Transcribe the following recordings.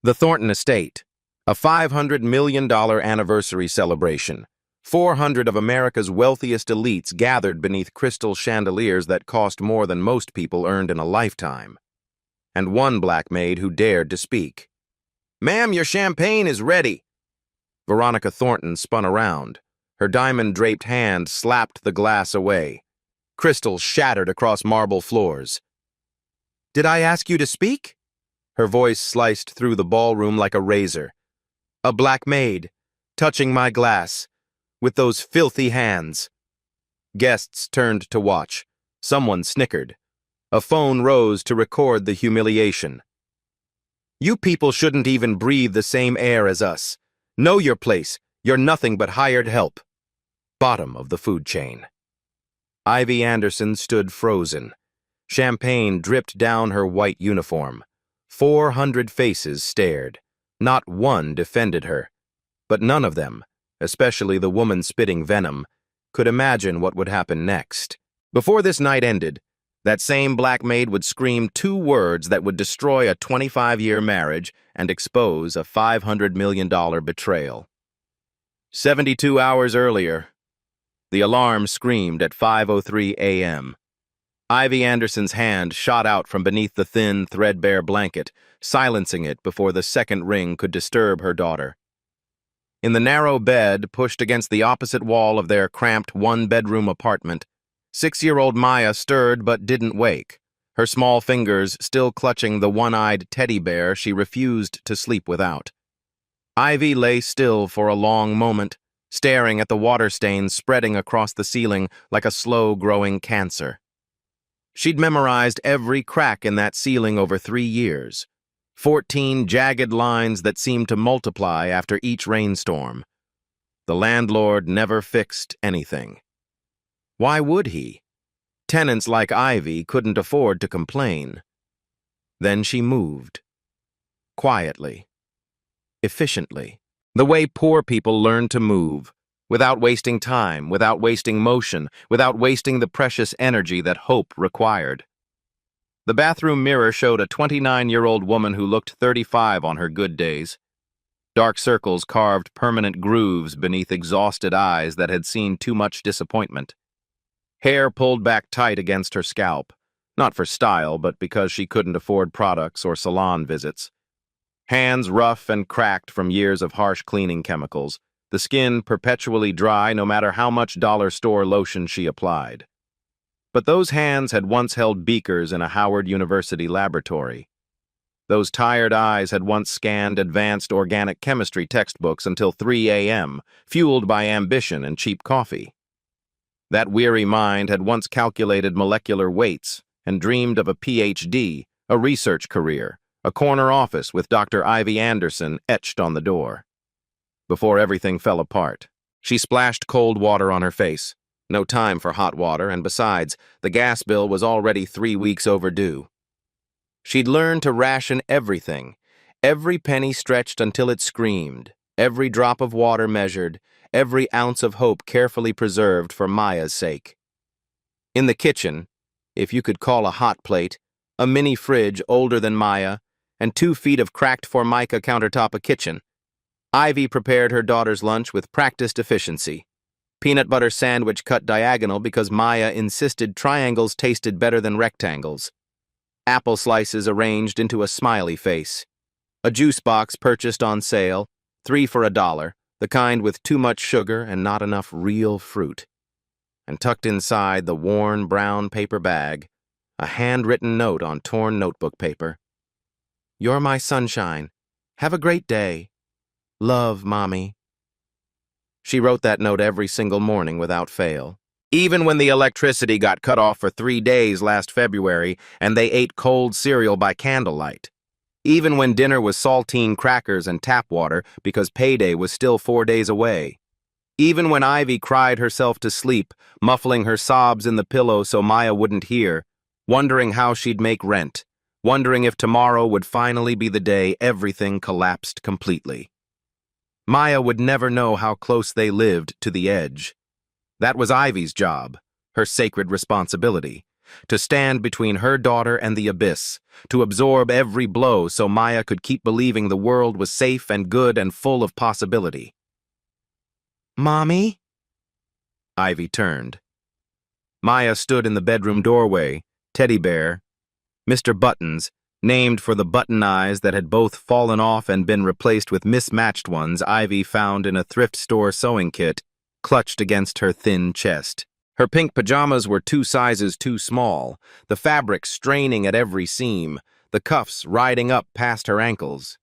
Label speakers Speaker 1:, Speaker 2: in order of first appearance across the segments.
Speaker 1: The Thornton Estate, a $500 million anniversary celebration. 400 of America's wealthiest elites gathered beneath crystal chandeliers that cost more than most people earned in a lifetime. And one black maid who dared to speak. "Ma'am, your champagne is ready." Veronica Thornton spun around. Her diamond-draped hand slapped the glass away. Crystals shattered across marble floors. "Did I ask you to speak?" Her voice sliced through the ballroom like a razor. "A black maid, touching my glass, with those filthy hands." Guests turned to watch. Someone snickered. A phone rose to record the humiliation. "You people shouldn't even breathe the same air as us. Know your place. You're nothing but hired help." Bottom of the food chain. Ivy Anderson stood frozen. Champagne dripped down her white uniform. 400 faces stared. Not one defended her. But none of them, especially the woman spitting venom, could imagine what would happen next. Before this night ended, that same black maid would scream 2 words that would destroy a 25-year marriage and expose a $500 million betrayal. 72 hours earlier, the alarm screamed at 5:03 a.m. Ivy Anderson's hand shot out from beneath the thin, threadbare blanket, silencing it before the second ring could disturb her daughter. In the narrow bed pushed against the opposite wall of their cramped one-bedroom apartment, 6-year-old Maya stirred but didn't wake, her small fingers still clutching the one-eyed teddy bear she refused to sleep without. Ivy lay still for a long moment, staring at the water stains spreading across the ceiling like a slow-growing cancer. She'd memorized every crack in that ceiling over 3 years, 14 jagged lines that seemed to multiply after each rainstorm. The landlord never fixed anything. Why would he? Tenants like Ivy couldn't afford to complain. Then she moved. Quietly. Efficiently. The way poor people learn to move, without wasting time, without wasting motion, without wasting the precious energy that hope required. The bathroom mirror showed a 29-year-old woman who looked 35 on her good days. Dark circles carved permanent grooves beneath exhausted eyes that had seen too much disappointment. Hair pulled back tight against her scalp, not for style, but because she couldn't afford products or salon visits. Hands rough and cracked from years of harsh cleaning chemicals, the skin perpetually dry no matter how much dollar store lotion she applied. But those hands had once held beakers in a Howard University laboratory. Those tired eyes had once scanned advanced organic chemistry textbooks until 3 a.m., fueled by ambition and cheap coffee. That weary mind had once calculated molecular weights and dreamed of a PhD, a research career, a corner office with Dr. Ivy Anderson etched on the door. Before everything fell apart, she splashed cold water on her face. No time for hot water, and besides, the gas bill was already 3 weeks overdue. She'd learned to ration everything, every penny stretched until it screamed, every drop of water measured, every ounce of hope carefully preserved for Maya's sake. In the kitchen, if you could call a hot plate, a mini fridge older than Maya, and 2 feet of cracked Formica countertop a kitchen, Ivy prepared her daughter's lunch with practiced efficiency. Peanut butter sandwich cut diagonal because Maya insisted triangles tasted better than rectangles. Apple slices arranged into a smiley face. A juice box purchased on sale, 3 for $1, the kind with too much sugar and not enough real fruit. And tucked inside the worn brown paper bag, a handwritten note on torn notebook paper. "You're my sunshine. Have a great day. Love, Mommy." She wrote that note every single morning without fail. Even when the electricity got cut off for 3 days last February and they ate cold cereal by candlelight. Even when dinner was saltine crackers and tap water because payday was still 4 days away. Even when Ivy cried herself to sleep, muffling her sobs in the pillow so Maya wouldn't hear, wondering how she'd make rent, wondering if tomorrow would finally be the day everything collapsed completely. Maya would never know how close they lived to the edge. That was Ivy's job, her sacred responsibility, to stand between her daughter and the abyss, to absorb every blow so Maya could keep believing the world was safe and good and full of possibility. "Mommy?" Ivy turned. Maya stood in the bedroom doorway, teddy bear, Mr. Buttons, named for the button eyes that had both fallen off and been replaced with mismatched ones Ivy found in a thrift store sewing kit, clutched against her thin chest. Her pink pajamas were 2 sizes too small, the fabric straining at every seam, the cuffs riding up past her ankles.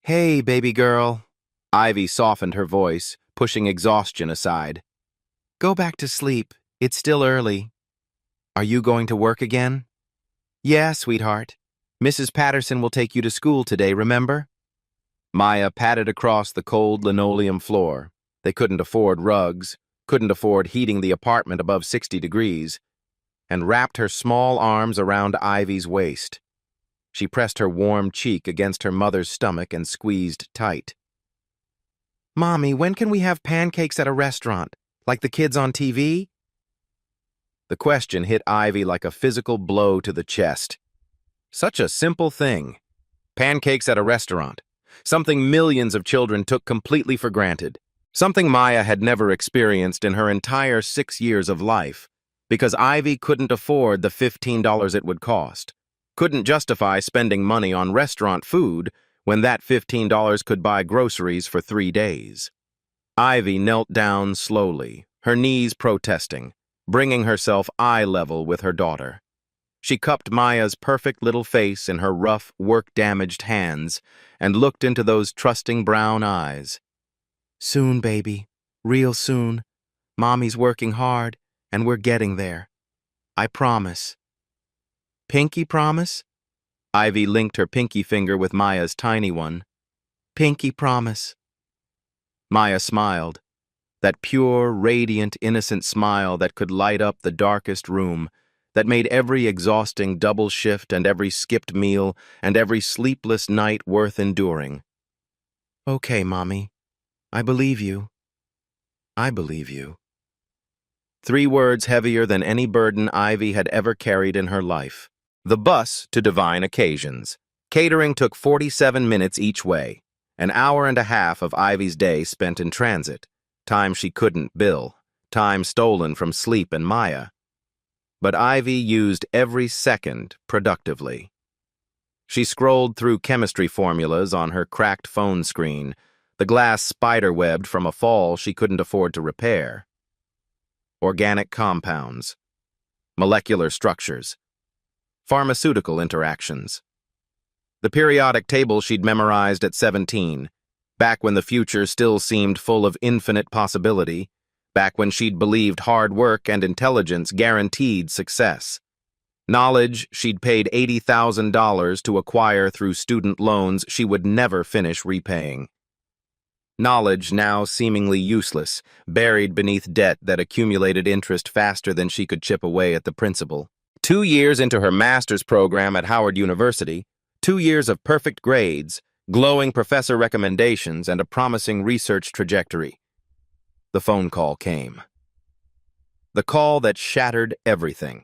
Speaker 1: "Hey, baby girl." Ivy softened her voice, pushing exhaustion aside. "Go back to sleep. It's still early. Are you going to work again?" "Yeah, sweetheart. Mrs. Patterson will take you to school today, remember?" Maya patted across the cold linoleum floor. They couldn't afford rugs, couldn't afford heating the apartment above 60 degrees, and wrapped her small arms around Ivy's waist. She pressed her warm cheek against her mother's stomach and squeezed tight. "Mommy, when can we have pancakes at a restaurant, like the kids on TV?" The question hit Ivy like a physical blow to the chest. Such a simple thing. Pancakes at a restaurant. Something millions of children took completely for granted. Something Maya had never experienced in her entire 6 years of life, because Ivy couldn't afford the $15 it would cost. Couldn't justify spending money on restaurant food when that $15 could buy groceries for 3 days. Ivy knelt down slowly, her knees protesting, bringing herself eye level with her daughter. She cupped Maya's perfect little face in her rough, work-damaged hands and looked into those trusting brown eyes. "Soon, baby. Real soon. Mommy's working hard, and we're getting there. I promise." "Pinky promise?" Ivy linked her pinky finger with Maya's tiny one. "Pinky promise." Maya smiled. That pure, radiant, innocent smile that could light up the darkest room, that made every exhausting double shift and every skipped meal and every sleepless night worth enduring. "Okay, Mommy. I believe you. I believe you." 3 words heavier than any burden Ivy had ever carried in her life. The bus to divine occasions. Catering took 47 minutes each way, an hour and a half of Ivy's day spent in transit, time she couldn't bill, time stolen from sleep and Maya. But Ivy used every second productively. She scrolled through chemistry formulas on her cracked phone screen, the glass spider-webbed from a fall she couldn't afford to repair. Organic compounds, molecular structures, pharmaceutical interactions. The periodic table she'd memorized at 17, back when the future still seemed full of infinite possibility, back when she'd believed hard work and intelligence guaranteed success. Knowledge she'd paid $80,000 to acquire through student loans she would never finish repaying. Knowledge now seemingly useless, buried beneath debt that accumulated interest faster than she could chip away at the principal. 2 years into her master's program at Howard University, 2 years of perfect grades, glowing professor recommendations, and a promising research trajectory. The phone call came. The call that shattered everything.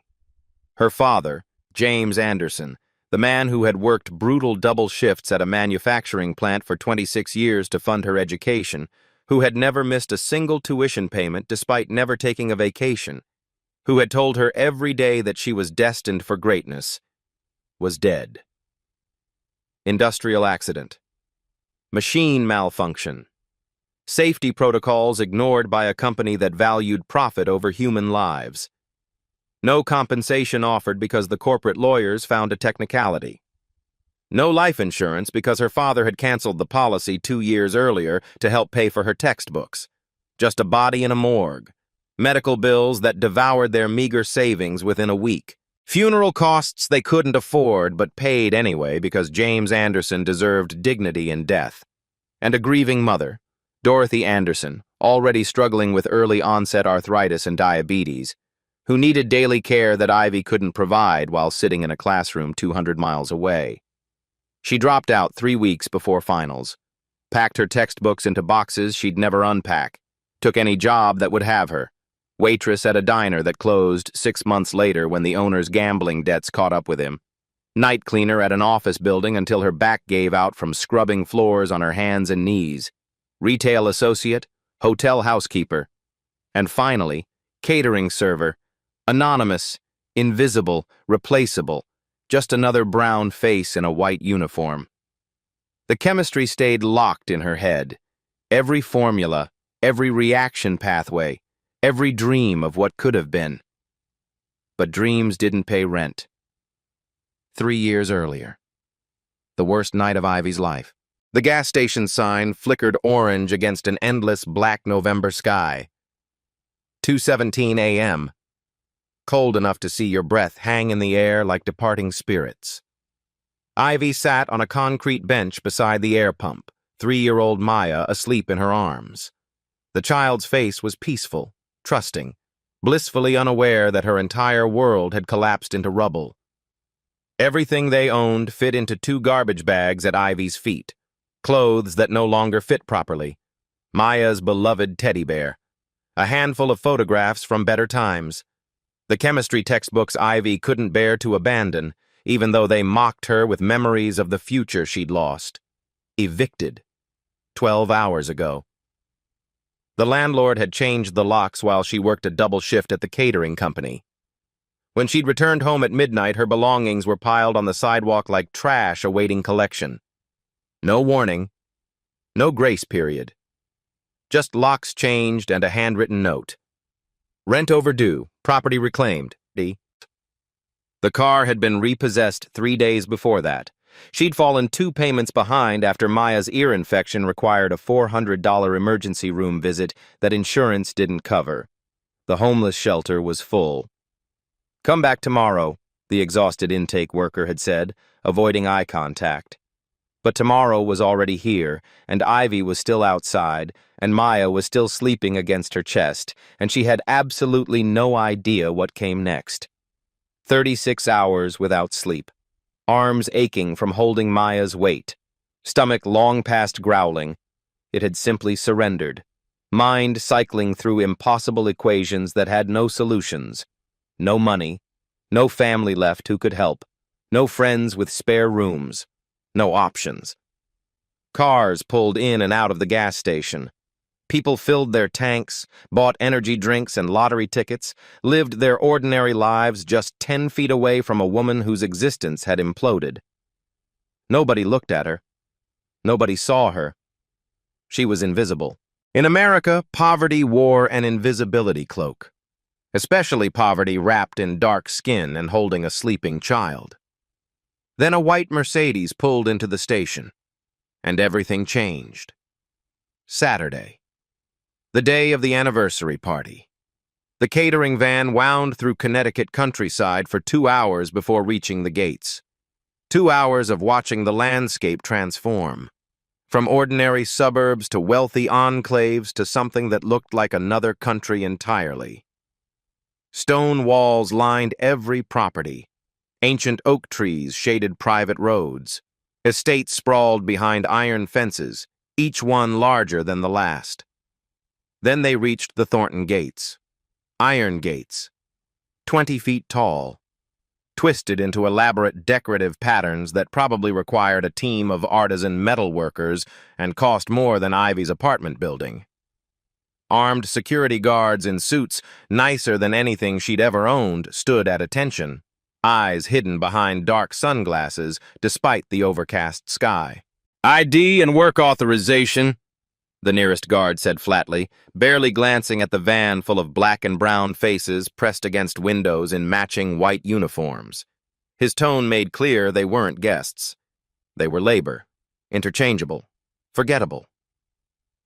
Speaker 1: Her father, James Anderson, the man who had worked brutal double shifts at a manufacturing plant for 26 years to fund her education, who had never missed a single tuition payment despite never taking a vacation, who had told her every day that she was destined for greatness, was dead. Industrial accident. Machine malfunction. Safety protocols ignored by a company that valued profit over human lives. No compensation offered because the corporate lawyers found a technicality. No life insurance because her father had canceled the policy 2 years earlier to help pay for her textbooks. Just a body in a morgue. Medical bills that devoured their meager savings within a week. Funeral costs they couldn't afford but paid anyway because James Anderson deserved dignity in death. And a grieving mother, Dorothy Anderson, already struggling with early onset arthritis and diabetes, who needed daily care that Ivy couldn't provide while sitting in a classroom 200 miles away. She dropped out 3 weeks before finals, packed her textbooks into boxes she'd never unpack, took any job that would have her, waitress at a diner that closed 6 months later when the owner's gambling debts caught up with him, night cleaner at an office building until her back gave out from scrubbing floors on her hands and knees, retail associate, hotel housekeeper, and finally, catering server, anonymous, invisible, replaceable, just another brown face in a white uniform. The chemistry stayed locked in her head. Every formula, every reaction pathway, every dream of what could have been. But dreams didn't pay rent. 3 years earlier. The worst night of Ivy's life. The gas station sign flickered orange against an endless black November sky. 2:17 a.m. Cold enough to see your breath hang in the air like departing spirits. Ivy sat on a concrete bench beside the air pump, 3-year-old Maya asleep in her arms. The child's face was peaceful, trusting, blissfully unaware that her entire world had collapsed into rubble. Everything they owned fit into 2 garbage bags at Ivy's feet, clothes that no longer fit properly, Maya's beloved teddy bear, a handful of photographs from better times, the chemistry textbooks Ivy couldn't bear to abandon, even though they mocked her with memories of the future she'd lost. Evicted. 12 hours ago. The landlord had changed the locks while she worked a double shift at the catering company. When she'd returned home at midnight, her belongings were piled on the sidewalk like trash awaiting collection. No warning. No grace period. Just locks changed and a handwritten note. Rent overdue, property reclaimed. The car had been repossessed 3 days before that. She'd fallen 2 payments behind after Maya's ear infection required a $400 emergency room visit that insurance didn't cover. The homeless shelter was full. "Come back tomorrow," the exhausted intake worker had said, avoiding eye contact. But tomorrow was already here, and Ivy was still outside, and Maya was still sleeping against her chest, and she had absolutely no idea what came next. 36 hours without sleep, arms aching from holding Maya's weight, stomach long past growling. It had simply surrendered, mind cycling through impossible equations that had no solutions. No money, no family left who could help, no friends with spare rooms, no options. Cars pulled in and out of the gas station. People filled their tanks, bought energy drinks and lottery tickets, lived their ordinary lives just 10 feet away from a woman whose existence had imploded. Nobody looked at her. Nobody saw her. She was invisible. In America, poverty wore an invisibility cloak. Especially poverty wrapped in dark skin and holding a sleeping child. Then a white Mercedes pulled into the station, and everything changed. Saturday. The day of the anniversary party. The catering van wound through Connecticut countryside for 2 hours before reaching the gates. 2 hours of watching the landscape transform. From ordinary suburbs to wealthy enclaves to something that looked like another country entirely. Stone walls lined every property. Ancient oak trees shaded private roads. Estates sprawled behind iron fences, each one larger than the last. Then they reached the Thornton gates. Iron gates. 20 feet tall. Twisted into elaborate decorative patterns that probably required a team of artisan metal workers and cost more than Ivy's apartment building. Armed security guards in suits, nicer than anything she'd ever owned, stood at attention, eyes hidden behind dark sunglasses despite the overcast sky. "ID and work authorization," the nearest guard said flatly, barely glancing at the van full of black and brown faces pressed against windows in matching white uniforms. His tone made clear they weren't guests. They were labor, interchangeable, forgettable.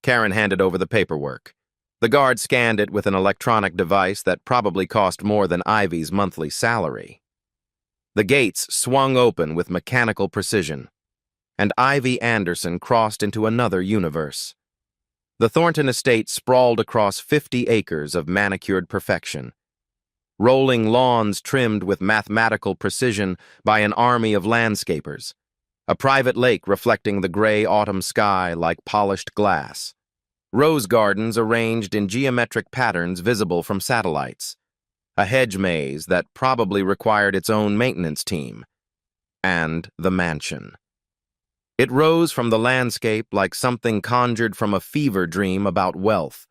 Speaker 1: Karen handed over the paperwork. The guard scanned it with an electronic device that probably cost more than Ivy's monthly salary. The gates swung open with mechanical precision, and Ivy Anderson crossed into another universe. The Thornton estate sprawled across 50 acres of manicured perfection. Rolling lawns trimmed with mathematical precision by an army of landscapers. A private lake reflecting the gray autumn sky like polished glass. Rose gardens arranged in geometric patterns visible from satellites. A hedge maze that probably required its own maintenance team. And the mansion. It rose from the landscape like something conjured from a fever dream about wealth.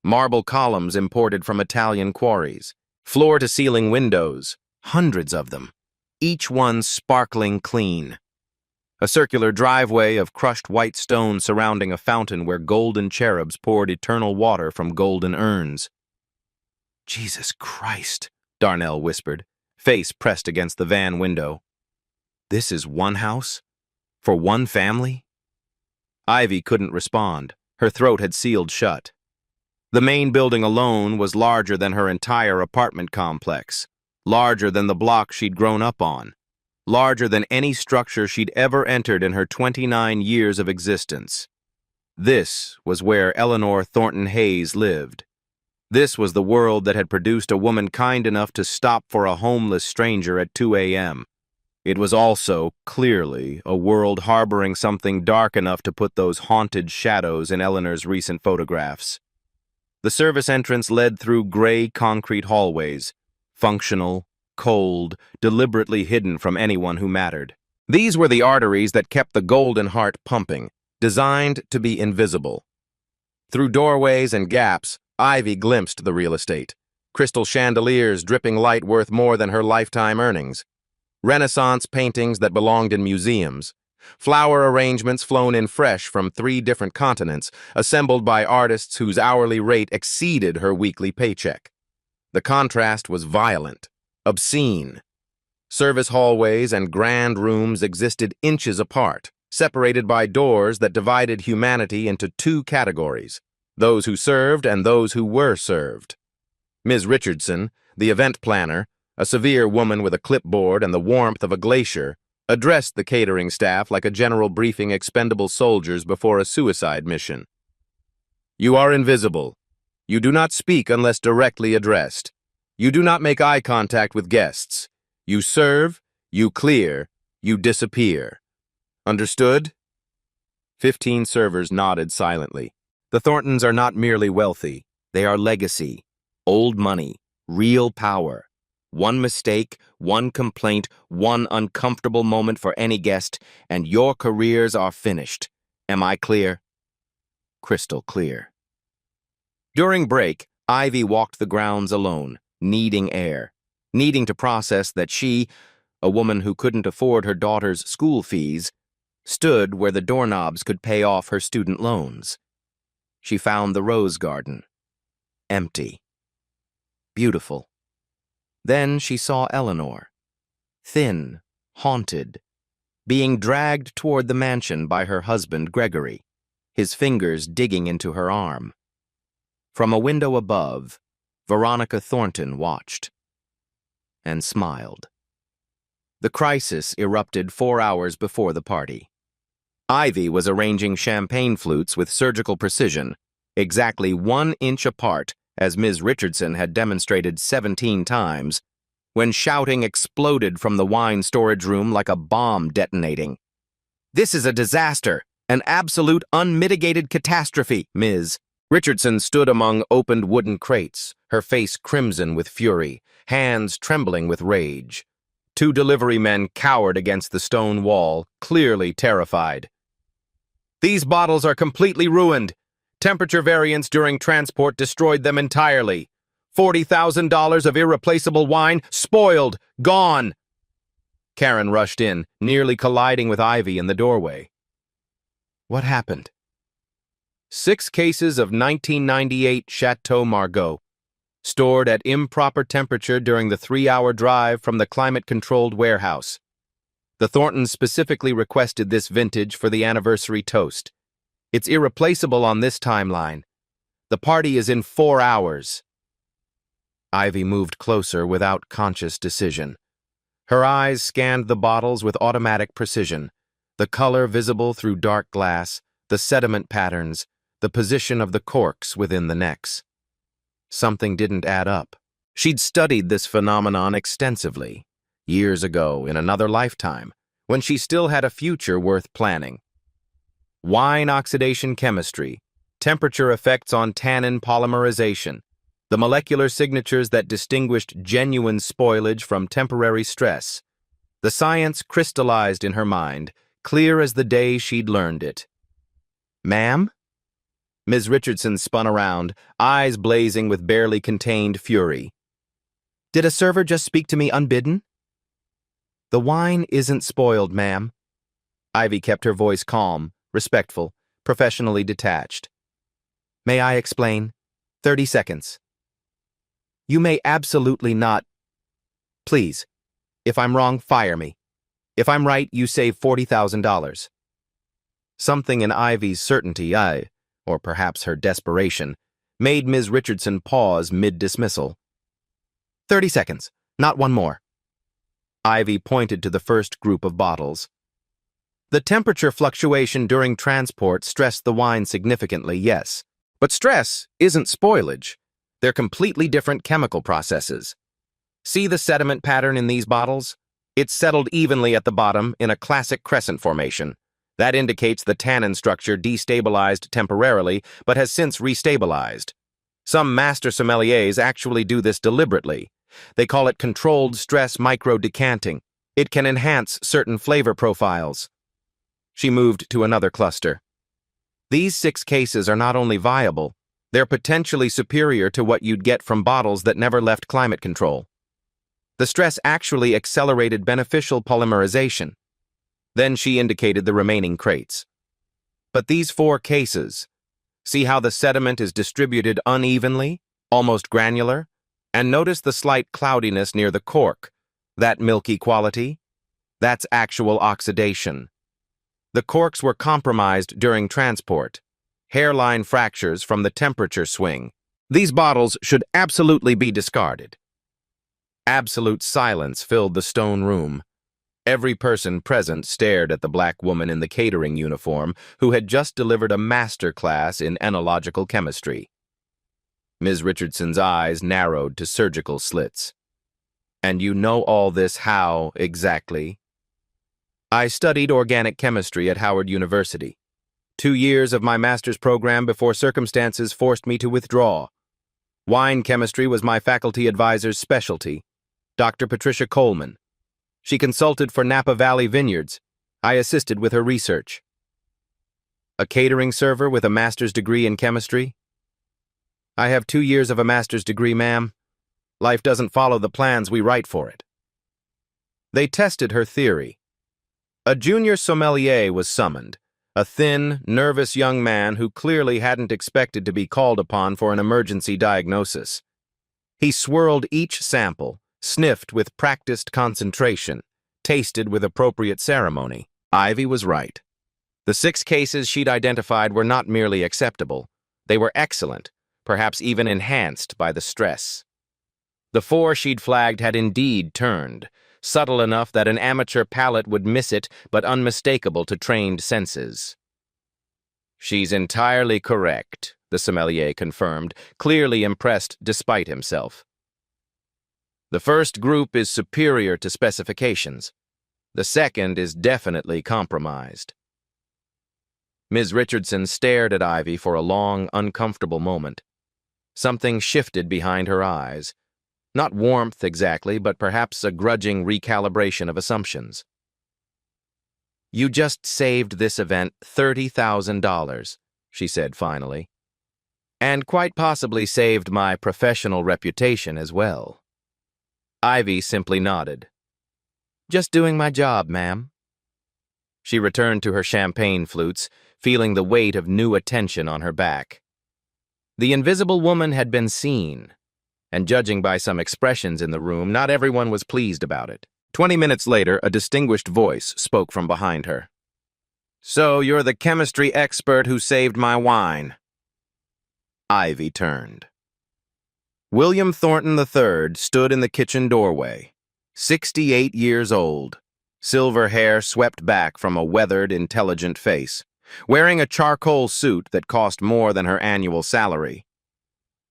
Speaker 1: Marble columns imported from Italian quarries. Floor-to-ceiling windows, hundreds of them, each one sparkling clean. A circular driveway of crushed white stone surrounding a fountain where golden cherubs poured eternal water from golden urns. "Jesus Christ," Darnell whispered, face pressed against the van window. "This is one house? For one family?" Ivy couldn't respond. Her throat had sealed shut. The main building alone was larger than her entire apartment complex, larger than the block she'd grown up on, larger than any structure she'd ever entered in her 29 years of existence. This was where Eleanor Thornton Hayes lived. This was the world that had produced a woman kind enough to stop for a homeless stranger at 2 a.m. It was also, clearly, a world harboring something dark enough to put those haunted shadows in Eleanor's recent photographs. The service entrance led through gray concrete hallways, functional, cold, deliberately hidden from anyone who mattered. These were the arteries that kept the golden heart pumping, designed to be invisible. Through doorways and gaps, Ivy glimpsed the real estate. Crystal chandeliers dripping light worth more than her lifetime earnings. Renaissance paintings that belonged in museums. Flower arrangements flown in fresh from 3 different continents, assembled by artists whose hourly rate exceeded her weekly paycheck. The contrast was violent, obscene. Service hallways and grand rooms existed inches apart, separated by doors that divided humanity into 2 categories, those who served and those who were served. Ms. Richardson, the event planner, a severe woman with a clipboard and the warmth of a glacier, addressed the catering staff like a general briefing expendable soldiers before a suicide mission. "You are invisible. You do not speak unless directly addressed. You do not make eye contact with guests. You serve, you clear, you disappear. Understood?" 15 servers nodded silently. The Thorntons are not merely wealthy. They are legacy, old money, real power. One mistake, one complaint, one uncomfortable moment for any guest, and your careers are finished. Am I clear? Crystal clear. During break, Ivy walked the grounds alone, needing air, needing to process that she, a woman who couldn't afford her daughter's school fees, stood where the doorknobs could pay off her student loans. She found the rose garden. Empty. Beautiful. Then she saw Eleanor, thin, haunted, being dragged toward the mansion by her husband, Gregory, his fingers digging into her arm. From a window above, Veronica Thornton watched and smiled. The crisis erupted 4 hours before the party. Ivy was arranging champagne flutes with surgical precision, exactly 1 inch apart, as Ms. Richardson had demonstrated 17 times, when shouting exploded from the wine storage room like a bomb detonating. "This is a disaster, an absolute unmitigated catastrophe." Ms. Richardson stood among opened wooden crates, her face crimson with fury, hands trembling with rage. 2 delivery men cowered against the stone wall, clearly terrified. "These bottles are completely ruined. Temperature variance during transport destroyed them entirely. $40,000 of irreplaceable wine, spoiled, gone." Karen rushed in, nearly colliding with Ivy in the doorway. "What happened?" 6 cases of 1998 Chateau Margaux, stored at improper temperature during the 3-hour drive from the climate-controlled warehouse. The Thorntons specifically requested this vintage for the anniversary toast. It's irreplaceable on this timeline. The party is in 4 hours. Ivy moved closer without conscious decision. Her eyes scanned the bottles with automatic precision, the color visible through dark glass, the sediment patterns, the position of the corks within the necks. Something didn't add up. She'd studied this phenomenon extensively, years ago in another lifetime, when she still had a future worth planning. Wine oxidation chemistry, temperature effects on tannin polymerization, the molecular signatures that distinguished genuine spoilage from temporary stress. The science crystallized in her mind, clear as the day she'd learned it. "Ma'am?" Ms. Richardson spun around, eyes blazing with barely contained fury. "Did a server just speak to me unbidden?" "The wine isn't spoiled, ma'am." Ivy kept her voice calm, respectful, professionally detached. "May I explain? 30 seconds." "You may absolutely not. Please, if I'm wrong, fire me. If I'm right, you save $40,000. Something in Ivy's certainty, or perhaps her desperation, made Ms. Richardson pause mid-dismissal. 30 seconds, not one more." Ivy pointed to the first group of bottles. The temperature fluctuation during transport stressed the wine significantly, yes. But stress isn't spoilage. They're completely different chemical processes. See the sediment pattern in these bottles? It's settled evenly at the bottom in a classic crescent formation. That indicates the tannin structure destabilized temporarily, but has since restabilized. Some master sommeliers actually do this deliberately. They call it controlled stress micro-decanting. It can enhance certain flavor profiles. She moved to another cluster. These 6 cases are not only viable, they're potentially superior to what you'd get from bottles that never left climate control. The stress actually accelerated beneficial polymerization. Then she indicated the remaining crates. But these 4 cases, see how the sediment is distributed unevenly, almost granular? And notice the slight cloudiness near the cork. That milky quality? That's actual oxidation. The corks were compromised during transport. Hairline fractures from the temperature swing. These bottles should absolutely be discarded. Absolute silence filled the stone room. Every person present stared at the black woman in the catering uniform who had just delivered a master class in enological chemistry. Ms. Richardson's eyes narrowed to surgical slits. "And you know all this how, exactly?" "I studied organic chemistry at Howard University. 2 years of my master's program before circumstances forced me to withdraw. Wine chemistry was my faculty advisor's specialty, Dr. Patricia Coleman. She consulted for Napa Valley Vineyards. I assisted with her research." "A catering server with a master's degree in chemistry?" "I have 2 years of a master's degree, ma'am. Life doesn't follow the plans we write for it." They tested her theory. A junior sommelier was summoned, a thin, nervous young man who clearly hadn't expected to be called upon for an emergency diagnosis. He swirled each sample, sniffed with practiced concentration, tasted with appropriate ceremony. Ivy was right. The 6 cases she'd identified were not merely acceptable. They were excellent, perhaps even enhanced by the stress. The 4 she'd flagged had indeed turned, subtle enough that an amateur palate would miss it, but unmistakable to trained senses. "She's entirely correct," the sommelier confirmed, clearly impressed despite himself. "The first group is superior to specifications. The second is definitely compromised." Ms. Richardson stared at Ivy for a long, uncomfortable moment. Something shifted behind her eyes. Not warmth exactly, but perhaps a grudging recalibration of assumptions. "You just saved this event $30,000, she said finally. "And quite possibly saved my professional reputation as well." Ivy simply nodded. "Just doing my job, ma'am." She returned to her champagne flutes, feeling the weight of new attention on her back. The invisible woman had been seen, and judging by some expressions in the room, not everyone was pleased about it. 20 minutes later, a distinguished voice spoke from behind her. "So you're the chemistry expert who saved my wine." Ivy turned. William Thornton III stood in the kitchen doorway, 68 years old, silver hair swept back from a weathered, intelligent face, wearing a charcoal suit that cost more than her annual salary.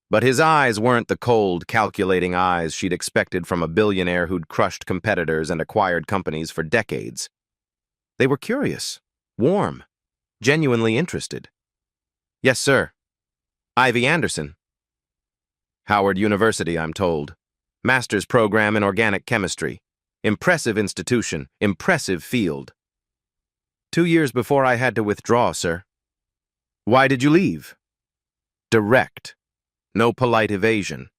Speaker 1: But his eyes weren't the cold, calculating eyes she'd expected from a billionaire who'd crushed competitors and acquired companies for decades. They were curious, warm, genuinely interested. "Yes, sir," Ivy Anderson. Howard University, I'm told. Master's program in organic chemistry. Impressive institution, impressive field. 2 years before I had to withdraw, sir. Why did you leave? Direct. No polite evasion.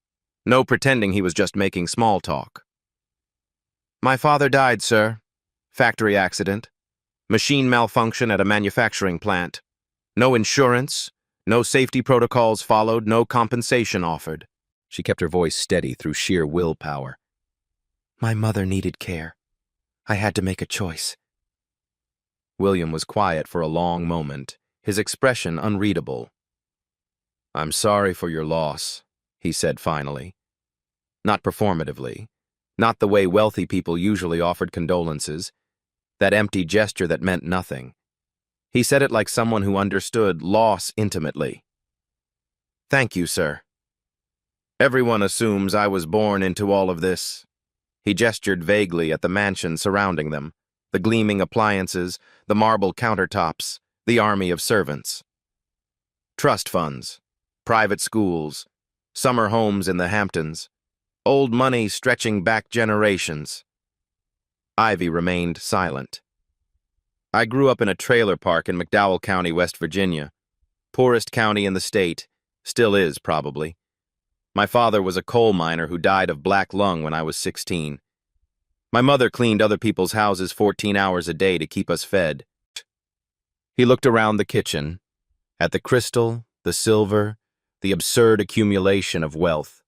Speaker 1: No pretending he was just making small talk. My father died, sir. Factory accident. Machine malfunction at a manufacturing plant. No insurance, no safety protocols followed, no compensation offered. She kept her voice steady through sheer willpower. My mother needed care. I had to make a choice. William was quiet for a long moment, his expression unreadable. I'm sorry for your loss, he said finally. Not performatively, not the way wealthy people usually offered condolences, that empty gesture that meant nothing. He said it like someone who understood loss intimately. Thank you, sir. Everyone assumes I was born into all of this. He gestured vaguely at the mansion surrounding them, the gleaming appliances, the marble countertops, the army of servants. Trust funds, private schools, summer homes in the Hamptons, old money stretching back generations. Ivy remained silent. I grew up in a trailer park in McDowell County, West Virginia. Poorest county in the state, still is probably. My father was a coal miner who died of black lung when I was 16. My mother cleaned other people's houses 14 hours a day to keep us fed. He looked around the kitchen, at the crystal, the silver, the absurd accumulation of wealth.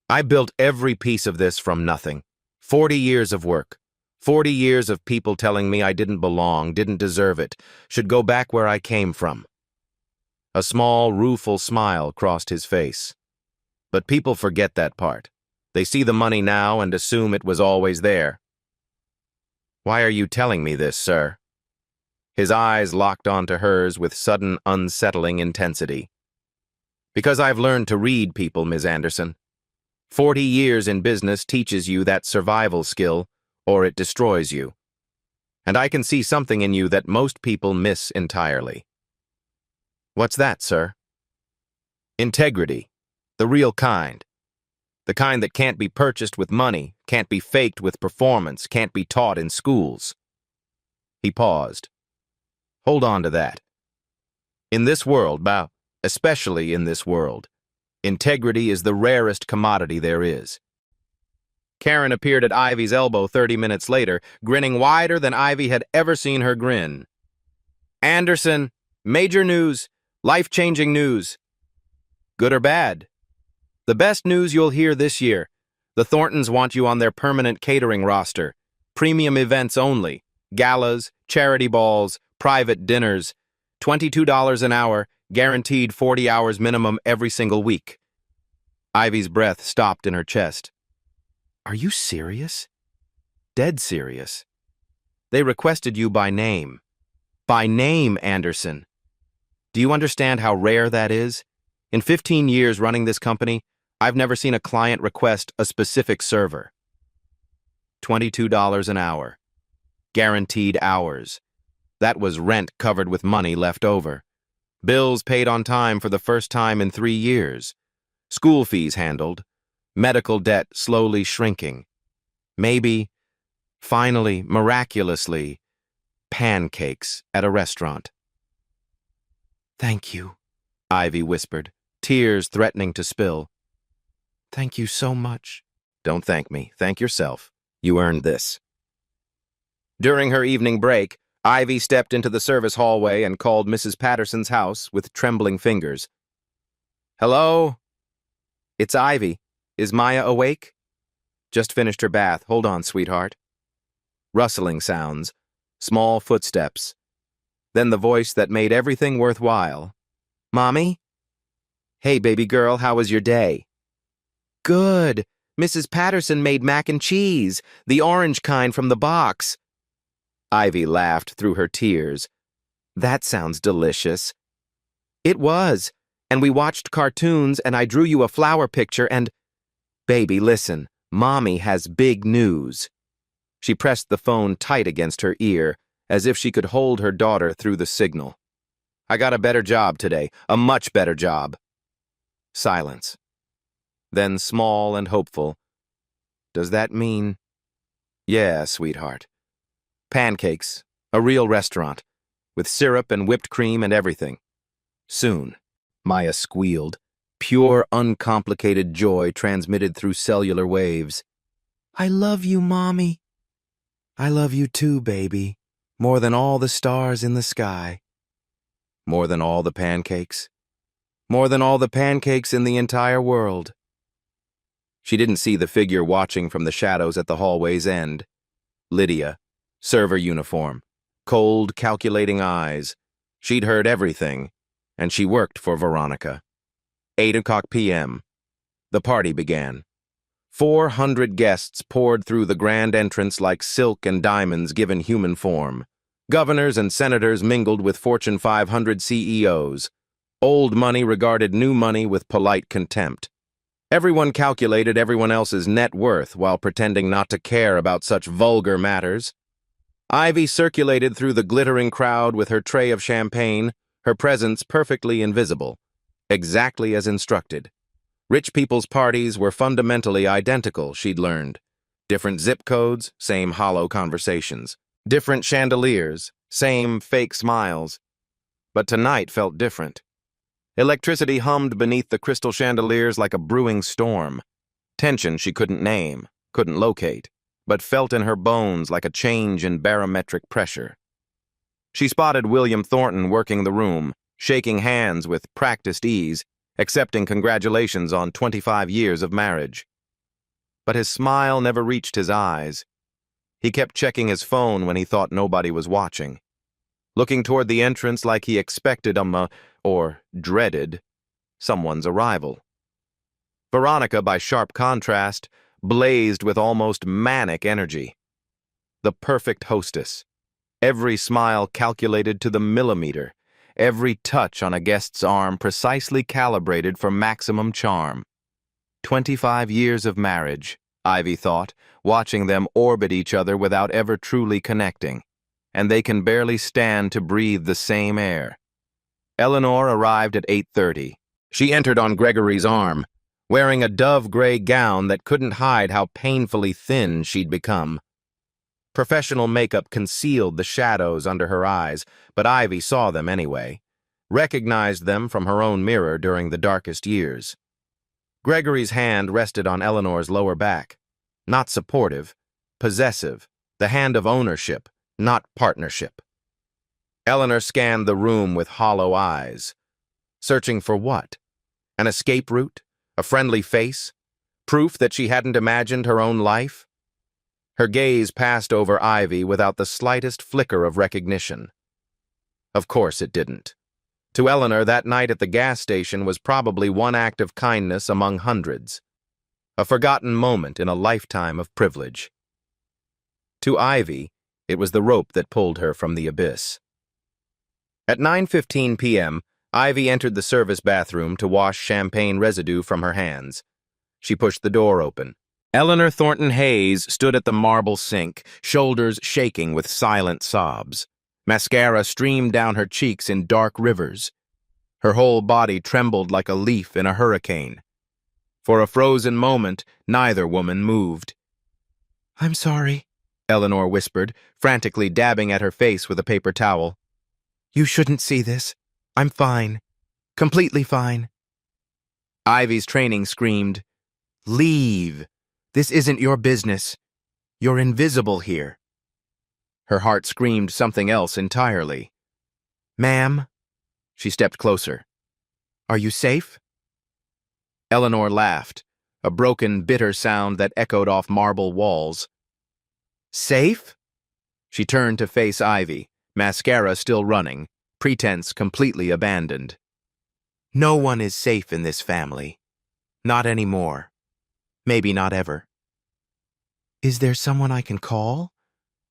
Speaker 1: I built every piece of this from nothing. 40 years of work. 40 years of people telling me I didn't belong, didn't deserve it, should go back where I came from. A small, rueful smile crossed his face. But people forget that part. They see the money now and assume it was always there. Why are you telling me this, sir? His eyes locked onto hers with sudden, unsettling intensity. Because I've learned to read people, Ms. Anderson. 40 years in business teaches you that survival skill, or it destroys you. And I can see something in you that most people miss entirely. What's that, sir? Integrity. The real kind. The kind that can't be purchased with money, can't be faked with performance, can't be taught in schools. He paused. Hold on to that. In this world, especially in this world, integrity is the rarest commodity there is. Karen appeared at Ivy's elbow 30 minutes later, grinning wider than Ivy had ever seen her grin. Anderson, major news, life-changing news. Good or bad? The best news you'll hear this year. The Thorntons want you on their permanent catering roster. Premium events only. Galas, charity balls, private dinners. $22 an hour, guaranteed 40 hours minimum every single week. Ivy's breath stopped in her chest. Are you serious? Dead serious. They requested you by name. By name, Anderson. Do you understand how rare that is? In 15 years running this company, I've never seen a client request a specific server. $22 an hour. Guaranteed hours. That was rent covered with money left over. Bills paid on time for the first time in 3 years. School fees handled. Medical debt slowly shrinking. Maybe, finally, miraculously, pancakes at a restaurant. Thank you, Ivy whispered, tears threatening to spill. Thank you so much. Don't thank me. Thank yourself. You earned this. During her evening break, Ivy stepped into the service hallway and called Mrs. Patterson's house with trembling fingers. Hello? It's Ivy. Is Maya awake? Just finished her bath. Hold on, sweetheart. Rustling sounds, small footsteps. Then the voice that made everything worthwhile. Mommy? Hey, baby girl, how was your day? Good. Mrs. Patterson made mac and cheese, the orange kind from the box. Ivy laughed through her tears. That sounds delicious. It was, and we watched cartoons and I drew you a flower picture and... Baby, listen, Mommy has big news. She pressed the phone tight against her ear, as if she could hold her daughter through the signal. I got a better job today, a much better job. Silence. Then small and hopeful. Does that mean? Yeah, sweetheart. Pancakes. A real restaurant. With syrup and whipped cream and everything. Soon. Maya squealed. Pure, uncomplicated joy transmitted through cellular waves. I love you, Mommy. I love you too, baby. More than all the stars in the sky. More than all the pancakes. More than all the pancakes in the entire world. She didn't see the figure watching from the shadows at the hallway's end. Lydia, server uniform, cold, calculating eyes. She'd heard everything, and she worked for Veronica. 8:00 p.m. The party began. 400 guests poured through the grand entrance like silk and diamonds given human form. Governors and senators mingled with Fortune 500 CEOs. Old money regarded new money with polite contempt. Everyone calculated everyone else's net worth while pretending not to care about such vulgar matters. Ivy circulated through the glittering crowd with her tray of champagne, her presence perfectly invisible, exactly as instructed. Rich people's parties were fundamentally identical, she'd learned. Different zip codes, same hollow conversations. Different chandeliers, same fake smiles. But tonight felt different. Electricity hummed beneath the crystal chandeliers like a brewing storm. Tension she couldn't name, couldn't locate, but felt in her bones like a change in barometric pressure. She spotted William Thornton working the room, shaking hands with practiced ease, accepting congratulations on 25 years of marriage. But his smile never reached his eyes. He kept checking his phone when he thought nobody was watching, looking toward the entrance like he expected or dreaded, someone's arrival. Veronica, by sharp contrast, blazed with almost manic energy. The perfect hostess. Every smile calculated to the millimeter, every touch on a guest's arm precisely calibrated for maximum charm. 25 years of marriage, Ivy thought, watching them orbit each other without ever truly connecting, and they can barely stand to breathe the same air. Eleanor arrived at 8:30. She entered on Gregory's arm, wearing a dove-gray gown that couldn't hide how painfully thin she'd become. Professional makeup concealed the shadows under her eyes, but Ivy saw them anyway, recognized them from her own mirror during the darkest years. Gregory's hand rested on Eleanor's lower back. Not supportive, possessive, the hand of ownership, not partnership. Eleanor scanned the room with hollow eyes. Searching for what? An escape route? A friendly face? Proof that she hadn't imagined her own life? Her gaze passed over Ivy without the slightest flicker of recognition. Of course it didn't. To Eleanor, that night at the gas station was probably one act of kindness among hundreds. A forgotten moment in a lifetime of privilege. To Ivy, it was the rope that pulled her from the abyss. At 9:15 p.m., Ivy entered the service bathroom to wash champagne residue from her hands. She pushed the door open. Eleanor Thornton Hayes stood at the marble sink, shoulders shaking with silent sobs. Mascara streamed down her cheeks in dark rivers. Her whole body trembled like a leaf in a hurricane. For a frozen moment, neither woman moved. "I'm sorry," Eleanor whispered, frantically dabbing at her face with a paper towel. "You shouldn't see this. I'm fine. Completely fine." Ivy's training screamed, "Leave. This isn't your business. You're invisible here." Her heart screamed something else entirely. "Ma'am?" She stepped closer. "Are you safe?" Eleanor laughed, a broken, bitter sound that echoed off marble walls. "Safe?" She turned to face Ivy, mascara still running, pretense completely abandoned. "No one is safe in this family. Not anymore. Maybe not ever." "Is there someone I can call?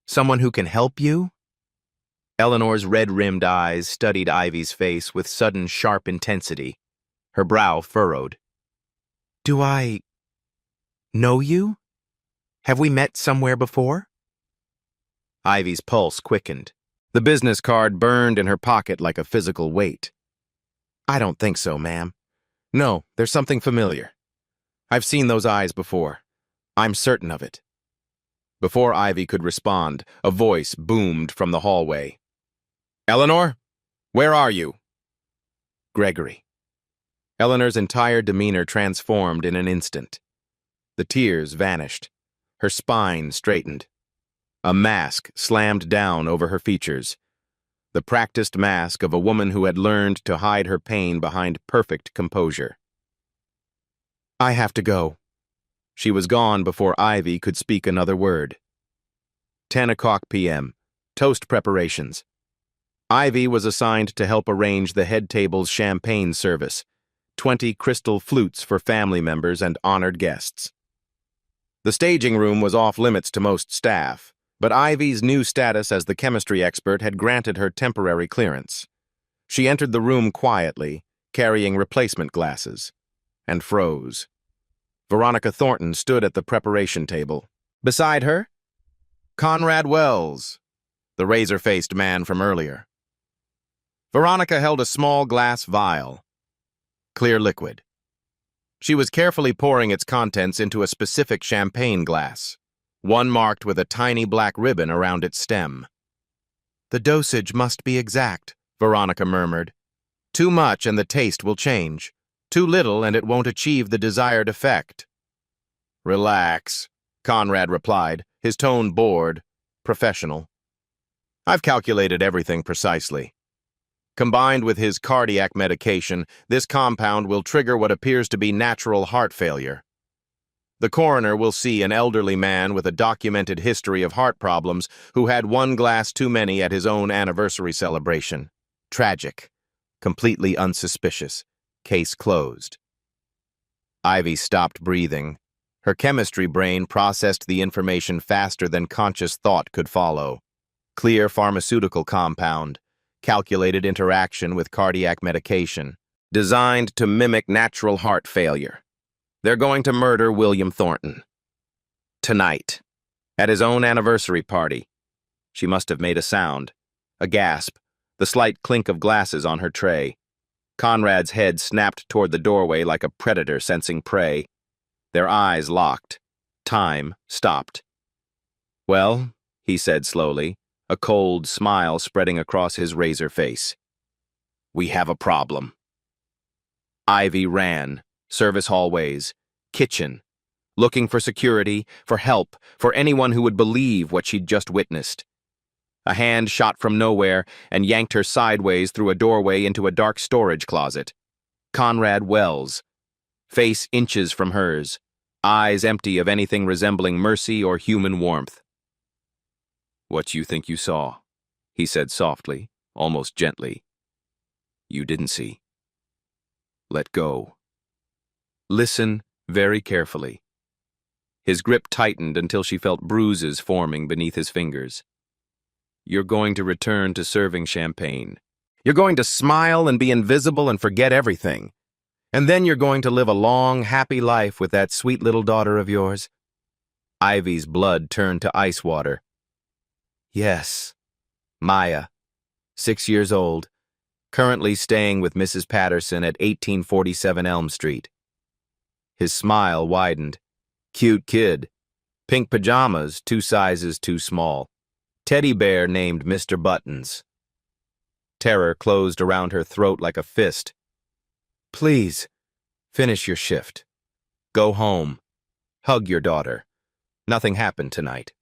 Speaker 1: Someone who can help you?" Eleanor's red-rimmed eyes studied Ivy's face with sudden sharp intensity. Her brow furrowed. "Do I know you? Have we met somewhere before?" Ivy's pulse quickened. The business card burned in her pocket like a physical weight. "I don't think so, ma'am. No, there's something familiar. I've seen those eyes before. I'm certain of it. Before Ivy could respond, a voice boomed from the hallway. Eleanor? Where are you? Gregory. Eleanor's entire demeanor transformed in an instant. The tears vanished. Her spine straightened. A mask slammed down over her features. The practiced mask of a woman who had learned to hide her pain behind perfect composure. I have to go. She was gone before Ivy could speak another word. 10 o'clock p.m. Toast preparations. Ivy was assigned to help arrange the head table's champagne service, 20 crystal flutes for family members and honored guests. The staging room was off-limits to most staff, but Ivy's new status as the chemistry expert had granted her temporary clearance. She entered the room quietly, carrying replacement glasses, and froze. Veronica Thornton stood at the preparation table. Beside her, Conrad Wells, the razor-faced man from earlier. Veronica held a small glass vial, clear liquid. She was carefully pouring its contents into a specific champagne glass, one marked with a tiny black ribbon around its stem. The dosage must be exact, Veronica murmured. Too much and the taste will change. Too little and it won't achieve the desired effect. Relax, Conrad replied, his tone bored, professional. I've calculated everything precisely. Combined with his cardiac medication, this compound will trigger what appears to be natural heart failure. The coroner will see an elderly man with a documented history of heart problems who had one glass too many at his own anniversary celebration. Tragic. Completely unsuspicious. Case closed. Ivy stopped breathing. Her chemistry brain processed the information faster than conscious thought could follow. Clear pharmaceutical compound. Calculated interaction with cardiac medication. Designed to mimic natural heart failure. They're going to murder William Thornton. Tonight. At his own anniversary party. She must have made a sound. A gasp. The slight clink of glasses on her tray. Conrad's head snapped toward the doorway like a predator sensing prey. Their eyes locked. Time stopped. Well, he said slowly, a cold smile spreading across his razor face. We have a problem. Ivy ran. Service hallways. Kitchen. Looking for security, for help, for anyone who would believe what she'd just witnessed. A hand shot from nowhere and yanked her sideways through a doorway into a dark storage closet. Conrad Wells. Face inches from hers. Eyes empty of anything resembling mercy or human warmth. What you think you saw, he said softly, almost gently. You didn't see. Let go. Listen very carefully. His grip tightened until she felt bruises forming beneath his fingers. You're going to return to serving champagne. You're going to smile and be invisible and forget everything. And then you're going to live a long, happy life with that sweet little daughter of yours. Ivy's blood turned to ice water. Yes, Maya, 6 years old, currently staying with Mrs. Patterson at 1847 Elm Street. His smile widened. Cute kid. Pink pajamas, 2 sizes too small. Teddy bear named Mr. Buttons. Terror closed around her throat like a fist. Please, finish your shift. Go home. Hug your daughter. Nothing happened tonight.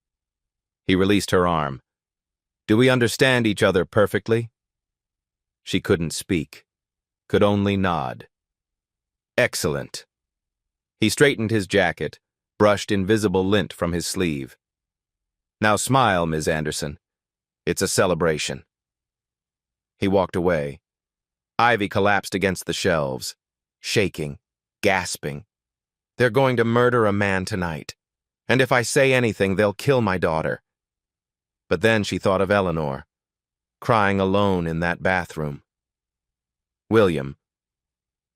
Speaker 1: He released her arm. Do we understand each other perfectly? She couldn't speak, could only nod. Excellent. He straightened his jacket, brushed invisible lint from his sleeve. Now smile, Ms. Anderson. It's a celebration. He walked away. Ivy collapsed against the shelves, shaking, gasping. They're going to murder a man tonight, and if I say anything, they'll kill my daughter. But then she thought of Eleanor, crying alone in that bathroom. William.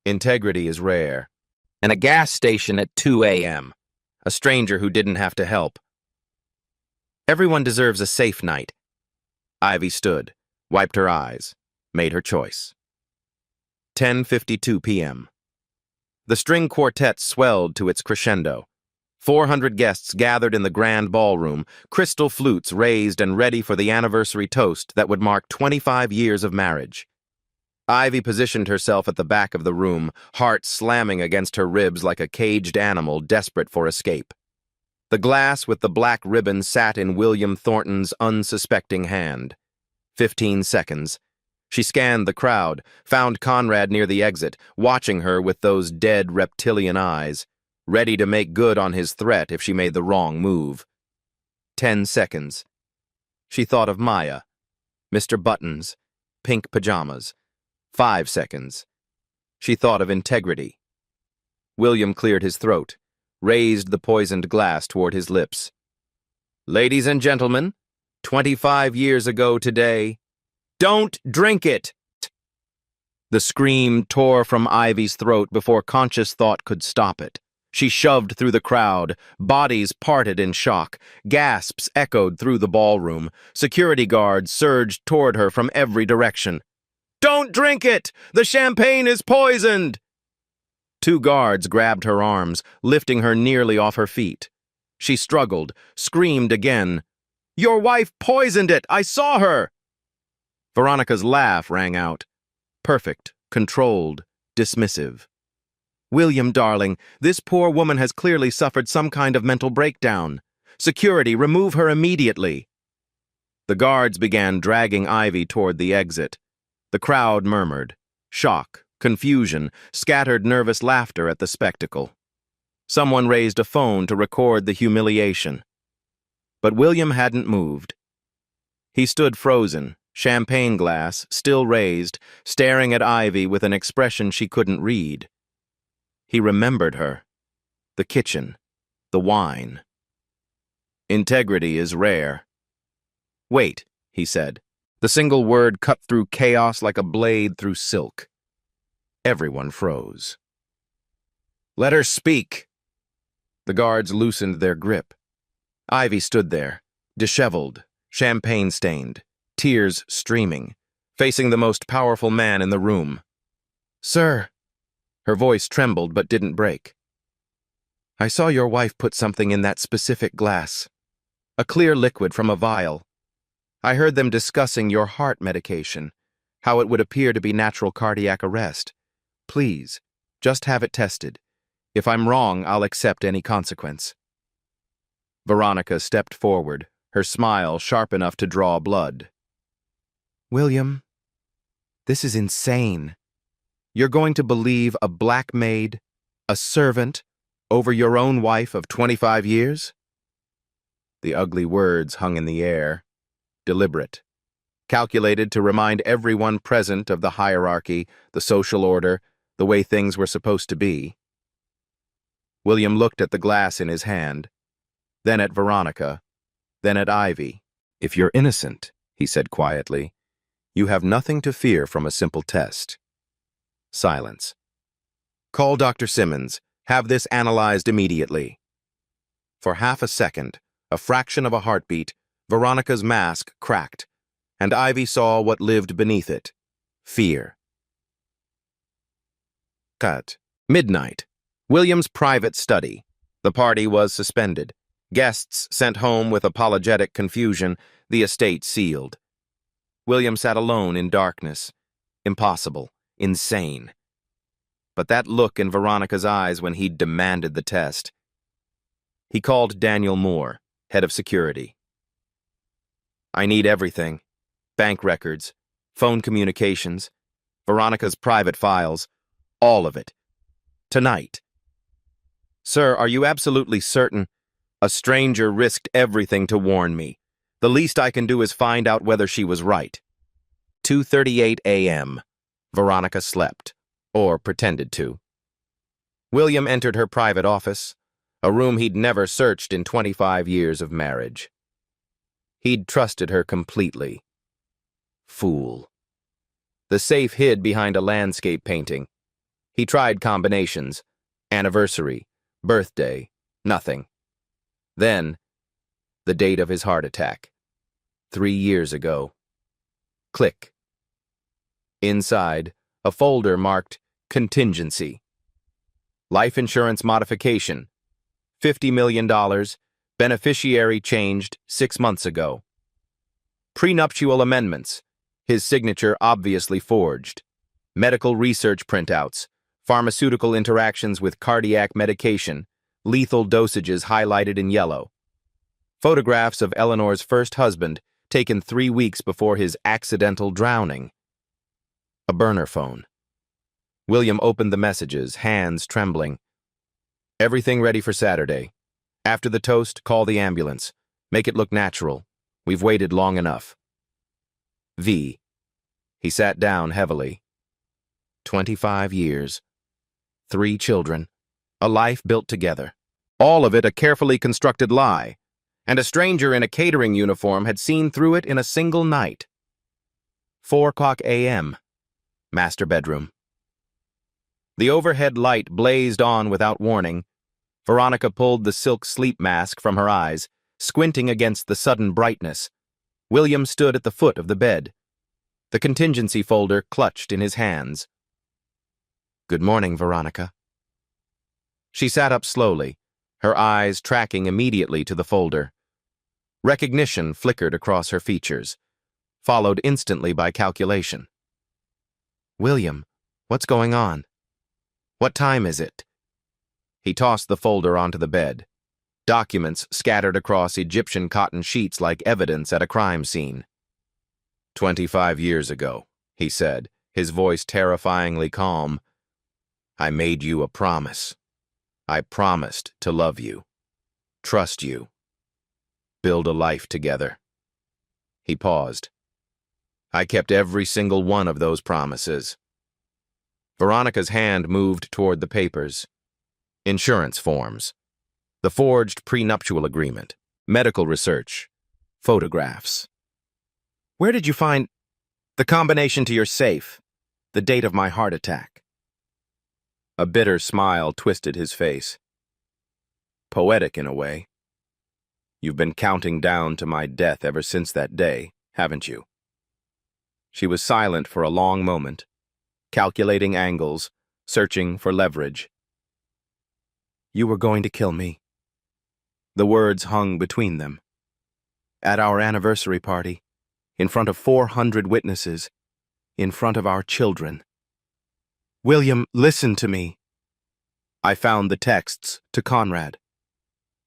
Speaker 1: Integrity is rare. And a gas station at 2 a.m. A stranger who didn't have to help. Everyone deserves a safe night. Ivy stood, wiped her eyes, made her choice. 10:52 p.m. The string quartet swelled to its crescendo. 400 guests gathered in the grand ballroom, crystal flutes raised and ready for the anniversary toast that would mark 25 years of marriage. Ivy positioned herself at the back of the room, heart slamming against her ribs like a caged animal desperate for escape. The glass with the black ribbon sat in William Thornton's unsuspecting hand. 15 seconds. She scanned the crowd, found Conrad near the exit, watching her with those dead reptilian eyes, ready to make good on his threat if she made the wrong move. 10 seconds. She thought of Maya, Mr. Buttons, pink pajamas. 5 seconds. She thought of integrity. William cleared his throat, raised the poisoned glass toward his lips. Ladies and gentlemen, 25 years ago today, don't drink it! The scream tore from Ivy's throat before conscious thought could stop it. She shoved through the crowd, bodies parted in shock, gasps echoed through the ballroom, security guards surged toward her from every direction. Don't drink it! The champagne is poisoned! 2 guards grabbed her arms, lifting her nearly off her feet. She struggled, screamed again. Your wife poisoned it! I saw her! Veronica's laugh rang out. Perfect, controlled, dismissive. William, darling, this poor woman has clearly suffered some kind of mental breakdown. Security, remove her immediately. The guards began dragging Ivy toward the exit. The crowd murmured. Shock, confusion, scattered nervous laughter at the spectacle. Someone raised a phone to record the humiliation. But William hadn't moved. He stood frozen, champagne glass still raised, staring at Ivy with an expression she couldn't read. He remembered her. The kitchen. The wine. Integrity is rare. Wait, he said. The single word cut through chaos like a blade through silk. Everyone froze. Let her speak. The guards loosened their grip. Ivy stood there, disheveled, champagne-stained, tears streaming, facing the most powerful man in the room. Sir. Her voice trembled but didn't break. I saw your wife put something in that specific glass. A clear liquid from a vial. I heard them discussing your heart medication, how it would appear to be natural cardiac arrest. Please, just have it tested. If I'm wrong, I'll accept any consequence. Veronica stepped forward, her smile sharp enough to draw blood. William, this is insane. You're going to believe a black maid, a servant, over your own wife of 25 years? The ugly words hung in the air, deliberate, calculated to remind everyone present of the hierarchy, the social order, the way things were supposed to be. William looked at the glass in his hand, then at Veronica, then at Ivy. If you're innocent, he said quietly, you have nothing to fear from a simple test. Silence. Call Dr. Simmons. Have this analyzed immediately. For half a second, a fraction of a heartbeat, Veronica's mask cracked, and Ivy saw what lived beneath it. Fear. Cut. Midnight. William's private study. The party was suspended. Guests sent home with apologetic confusion, the estate sealed. William sat alone in darkness. Impossible. Insane. But that look in Veronica's eyes when he'd demanded the test. He called Daniel Moore, head of security. I need everything. Bank records, phone communications, Veronica's private files, all of it. Tonight. Sir, are you absolutely certain? A stranger risked everything to warn me. The least I can do is find out whether she was right. 2:38 a.m. Veronica slept, or pretended to. William entered her private office, a room he'd never searched in 25 years of marriage. He'd trusted her completely. Fool. The safe hid behind a landscape painting. He tried combinations. Anniversary, birthday, nothing. Then, the date of his heart attack. 3 years ago. Click. Inside, a folder marked Contingency. Life insurance modification. $50 million. Beneficiary changed 6 months ago. Prenuptial amendments. His signature obviously forged. Medical research printouts. Pharmaceutical interactions with cardiac medication. Lethal dosages highlighted in yellow. Photographs of Eleanor's first husband, taken 3 weeks before his accidental drowning. A burner phone. William opened the messages, hands trembling. Everything ready for Saturday. After the toast, call the ambulance. Make it look natural. We've waited long enough. V. He sat down heavily. 25 years. 3 children. A life built together. All of it a carefully constructed lie. And a stranger in a catering uniform had seen through it in a single night. 4:00 a.m. Master bedroom. The overhead light blazed on without warning. Veronica pulled the silk sleep mask from her eyes, squinting against the sudden brightness. William stood at the foot of the bed, the contingency folder clutched in his hands. "Good morning, Veronica." She sat up slowly, her eyes tracking immediately to the folder. Recognition flickered across her features, followed instantly by calculation. "William, what's going on? What time is it?" He tossed the folder onto the bed. Documents scattered across Egyptian cotton sheets like evidence at a crime scene. 25 years ago, he said, his voice terrifyingly calm. "I made you a promise. I promised to love you, trust you, build a life together." He paused. "I kept every single one of those promises." Veronica's hand moved toward the papers. Insurance forms. The forged prenuptial agreement. Medical research. Photographs. "Where did you find the combination to your safe? The date of my heart attack?" A bitter smile twisted his face. "Poetic in a way. You've been counting down to my death ever since that day, haven't you?" She was silent for a long moment, calculating angles, searching for leverage. "You were going to kill me." The words hung between them. "At our anniversary party, in front of 400 witnesses, in front of our children." "William, listen to me." "I found the texts to Conrad."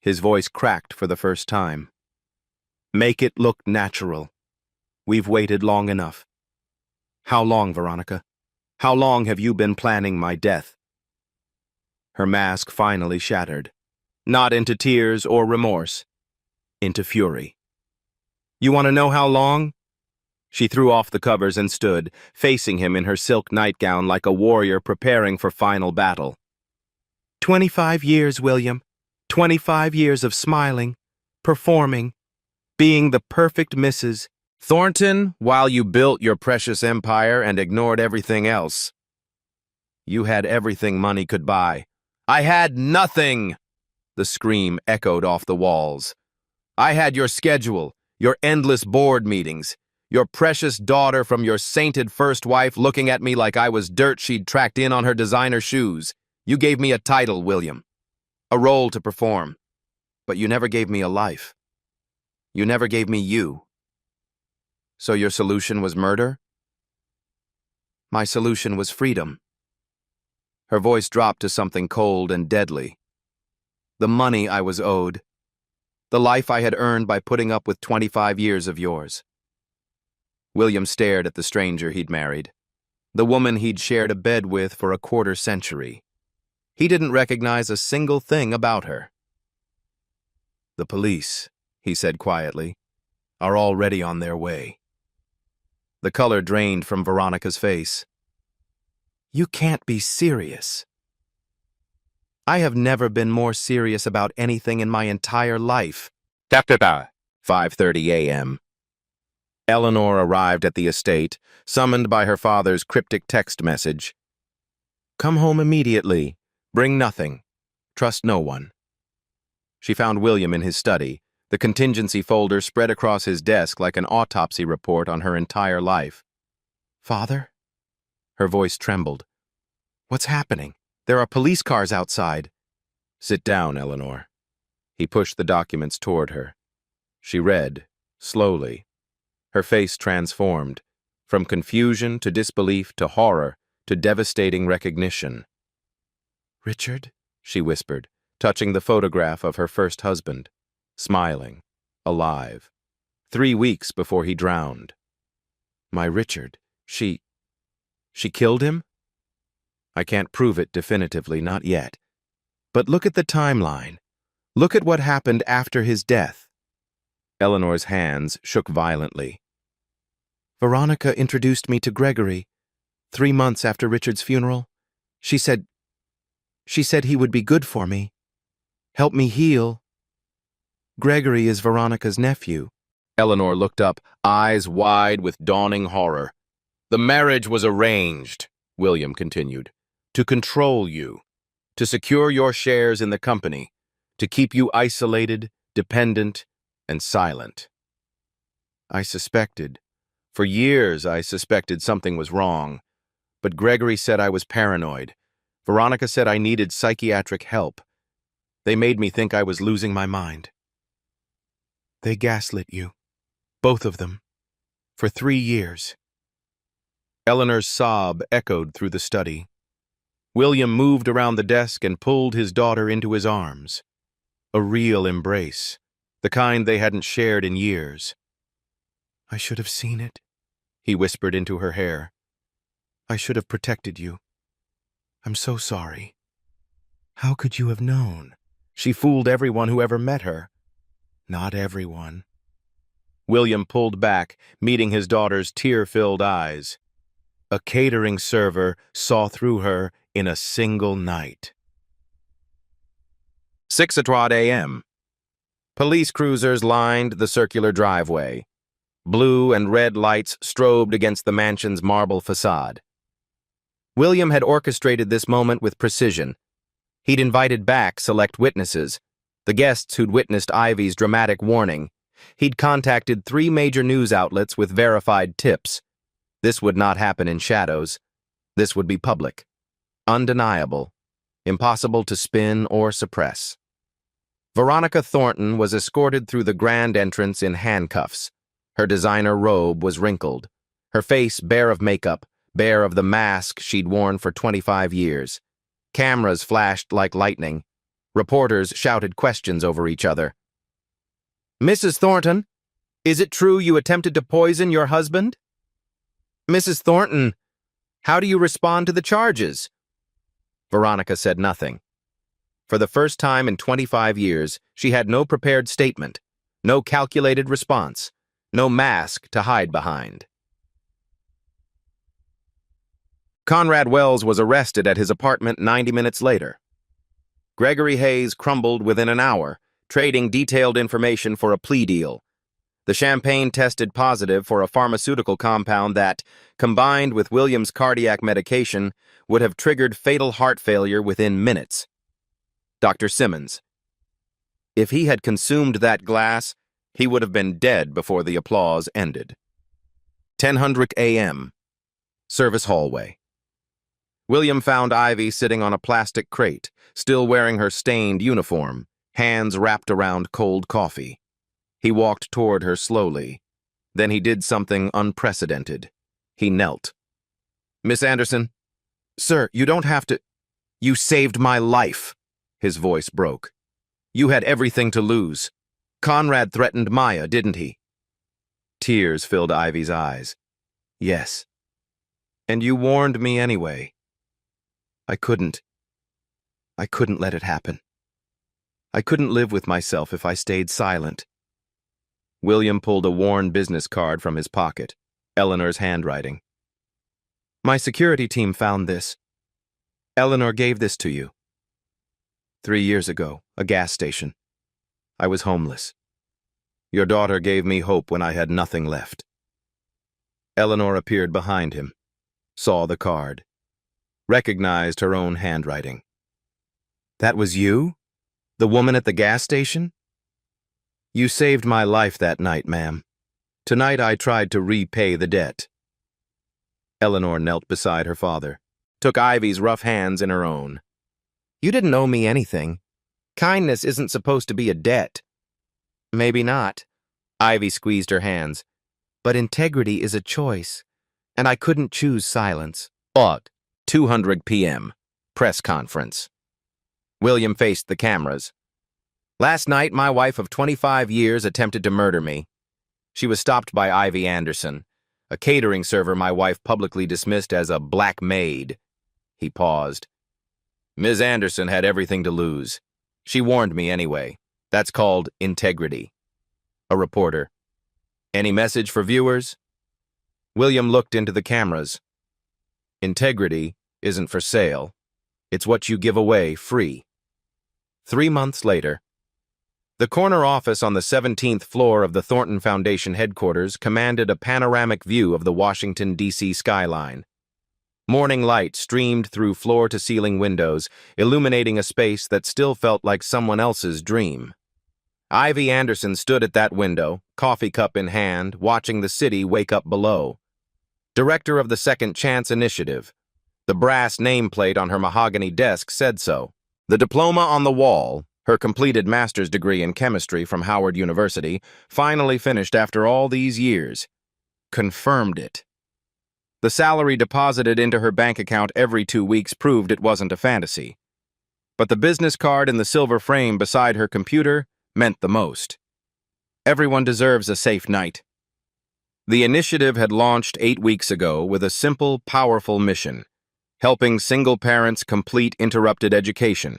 Speaker 1: His voice cracked for the first time. "Make it look natural. We've waited long enough." "How long, Veronica? How long have you been planning my death?" Her mask finally shattered, not into tears or remorse, into fury. "You want to know how long?" She threw off the covers and stood, facing him in her silk nightgown like a warrior preparing for final battle. 25 years, William. 25 years of smiling, performing, being the perfect Mrs. Thornton while you built your precious empire and ignored everything else. You had everything money could buy. I had nothing! The scream echoed off the walls. I had your schedule, your endless board meetings, your precious daughter from your sainted first wife looking at me like I was dirt she'd tracked in on her designer shoes. You gave me a title, William, a role to perform, but you never gave me a life. You never gave me you. So your solution was murder? My solution was freedom." Her voice dropped to something cold and deadly. "The money I was owed. The life I had earned by putting up with 25 years of yours." William stared at the stranger he'd married, the woman he'd shared a bed with for a quarter century. He didn't recognize a single thing about her. "The police," he said quietly, "are already on their way." The color drained from Veronica's face. "You can't be serious." "I have never been more serious about anything in my entire life." 5:30 a.m. Eleanor arrived at the estate, summoned by her father's cryptic text message. "Come home immediately. Bring nothing. Trust no one." She found William in his study, the contingency folder spread across his desk like an autopsy report on her entire life. "Father?" Her voice trembled. "What's happening?" There are police cars outside. Sit down, Eleanor. He pushed the documents toward her. She read, slowly. Her face transformed, from confusion to disbelief to horror to devastating recognition. Richard, she whispered, touching the photograph of her first husband, smiling, alive, 3 weeks before he drowned. My Richard, she killed him? I can't prove it definitively, not yet. But look at the timeline. Look at what happened after his death. Eleanor's hands shook violently. Veronica introduced me to Gregory 3 months after Richard's funeral. She said he would be good for me, help me heal. Gregory is Veronica's nephew. Eleanor looked up, eyes wide with dawning horror. The marriage was arranged, William continued, to control you, to secure your shares in the company, to keep you isolated, dependent, and silent. For years I suspected something was wrong, but Gregory said I was paranoid. Veronica said I needed psychiatric help. They made me think I was losing my mind. They gaslit you, both of them, for 3 years. Eleanor's sob echoed through the study. William moved around the desk and pulled his daughter into his arms. A real embrace, the kind they hadn't shared in years. I should have seen it, he whispered into her hair. I should have protected you. I'm so sorry. How could you have known? She fooled everyone who ever met her. Not everyone. William pulled back, meeting his daughter's tear-filled eyes. A catering server saw through her in a single night. 6:00 a.m. Police cruisers lined the circular driveway. Blue and red lights strobed against the mansion's marble facade. William had orchestrated this moment with precision. He'd invited back select witnesses, the guests who'd witnessed Ivy's dramatic warning. He'd contacted 3 major news outlets with verified tips. This would not happen in shadows. This would be public, undeniable, impossible to spin or suppress. Veronica Thornton was escorted through the grand entrance in handcuffs. Her designer robe was wrinkled, her face bare of makeup, bare of the mask she'd worn for 25 years. Cameras flashed like lightning. Reporters shouted questions over each other. Mrs. Thornton, is it true you attempted to poison your husband? Mrs. Thornton, how do you respond to the charges? Veronica said nothing. For the first time in 25 years, she had no prepared statement, no calculated response, no mask to hide behind. Conrad Wells was arrested at his apartment 90 minutes later. Gregory Hayes crumbled within an hour, trading detailed information for a plea deal. The champagne tested positive for a pharmaceutical compound that, combined with William's cardiac medication, would have triggered fatal heart failure within minutes. Dr. Simmons. If he had consumed that glass, he would have been dead before the applause ended. 10:00 a.m. Service hallway. William found Ivy sitting on a plastic crate, still wearing her stained uniform, hands wrapped around cold coffee. He walked toward her slowly. Then he did something unprecedented. He knelt. Miss Anderson? Sir, you don't have to... You saved my life. His voice broke. You had everything to lose. Conrad threatened Maya, didn't he? Tears filled Ivy's eyes. Yes. And you warned me anyway. I couldn't let it happen. I couldn't live with myself if I stayed silent. William pulled a worn business card from his pocket, Eleanor's handwriting. My security team found this. Eleanor gave this to you. 3 years ago, a gas station. I was homeless. Your daughter gave me hope when I had nothing left. Eleanor appeared behind him, saw the card, recognized her own handwriting. That was you? The woman at the gas station? You saved my life that night, ma'am. Tonight I tried to repay the debt. Eleanor knelt beside her father, took Ivy's rough hands in her own. You didn't owe me anything. Kindness isn't supposed to be a debt. Maybe not. Ivy squeezed her hands. But integrity is a choice, and I couldn't choose silence. But 200 p.m. Press conference. William faced the cameras. Last night, my wife of 25 years attempted to murder me. She was stopped by Ivy Anderson, a catering server my wife publicly dismissed as a black maid. He paused. Ms. Anderson had everything to lose. She warned me anyway. That's called integrity. A reporter. Any message for viewers? William looked into the cameras. Integrity isn't for sale. It's what you give away free. 3 months later, the corner office on the 17th floor of the Thornton Foundation headquarters commanded a panoramic view of the Washington, D.C. skyline. Morning light streamed through floor-to-ceiling windows, illuminating a space that still felt like someone else's dream. Ivy Anderson stood at that window, coffee cup in hand, watching the city wake up below. Director of the Second Chance Initiative. The brass nameplate on her mahogany desk said so. The diploma on the wall, her completed master's degree in chemistry from Howard University, finally finished after all these years, confirmed it. The salary deposited into her bank account every 2 weeks proved it wasn't a fantasy. But the business card in the silver frame beside her computer meant the most. Everyone deserves a safe night. The initiative had launched 8 weeks ago with a simple, powerful mission: helping single parents complete interrupted education,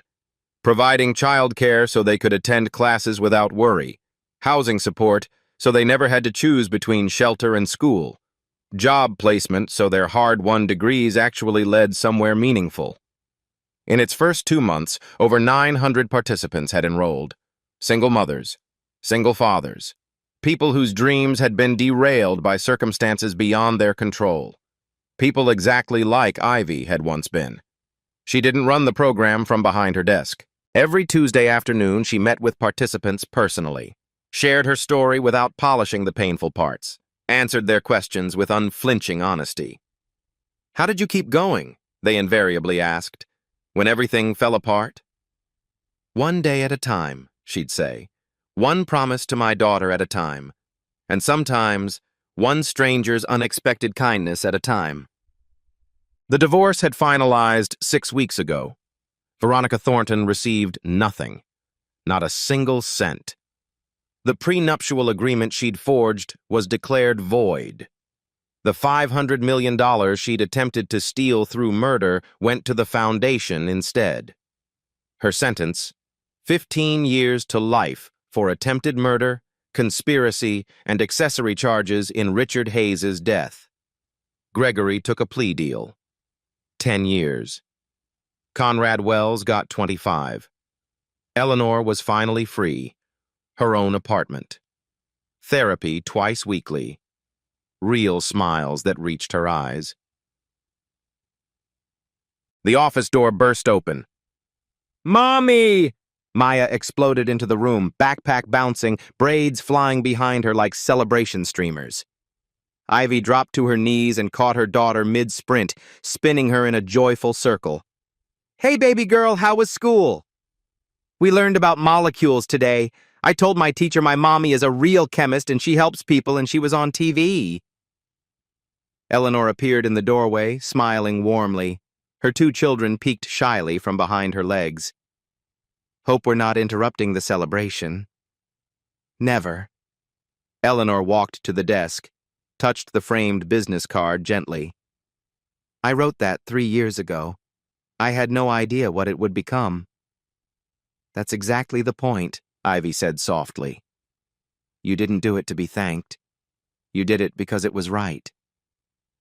Speaker 1: providing childcare so they could attend classes without worry, housing support so they never had to choose between shelter and school, job placement so their hard-won degrees actually led somewhere meaningful. In its first 2 months, over 900 participants had enrolled. Single mothers, single fathers, people whose dreams had been derailed by circumstances beyond their control. People exactly like Ivy had once been. She didn't run the program from behind her desk. Every Tuesday afternoon, she met with participants personally, shared her story without polishing the painful parts, answered their questions with unflinching honesty. "How did you keep going?" they invariably asked, "when everything fell apart?" "One day at a time," she'd say. "One promise to my daughter at a time. And sometimes, one stranger's unexpected kindness at a time." The divorce had finalized 6 weeks ago. Veronica Thornton received nothing, not a single cent. The prenuptial agreement she'd forged was declared void. The $500 million she'd attempted to steal through murder went to the foundation instead. Her sentence: 15 years to life for attempted murder, conspiracy, and accessory charges in Richard Hayes's death. Gregory took a plea deal. 10 years. Conrad Wells got 25. Eleanor was finally free. Her own apartment. Therapy twice weekly. Real smiles that reached her eyes. The office door burst open. "Mommy!" Maya exploded into the room, backpack bouncing, braids flying behind her like celebration streamers. Ivy dropped to her knees and caught her daughter mid-sprint, spinning her in a joyful circle. "Hey, baby girl, how was school?" "We learned about molecules today. I told my teacher my mommy is a real chemist and she helps people and she was on TV." Eleanor appeared in the doorway, smiling warmly. Her 2 children peeked shyly from behind her legs. "Hope we're not interrupting the celebration." "Never." Eleanor walked to the desk, touched the framed business card gently. "I wrote that 3 years ago. I had no idea what it would become." "That's exactly the point," Ivy said softly. "You didn't do it to be thanked. You did it because it was right."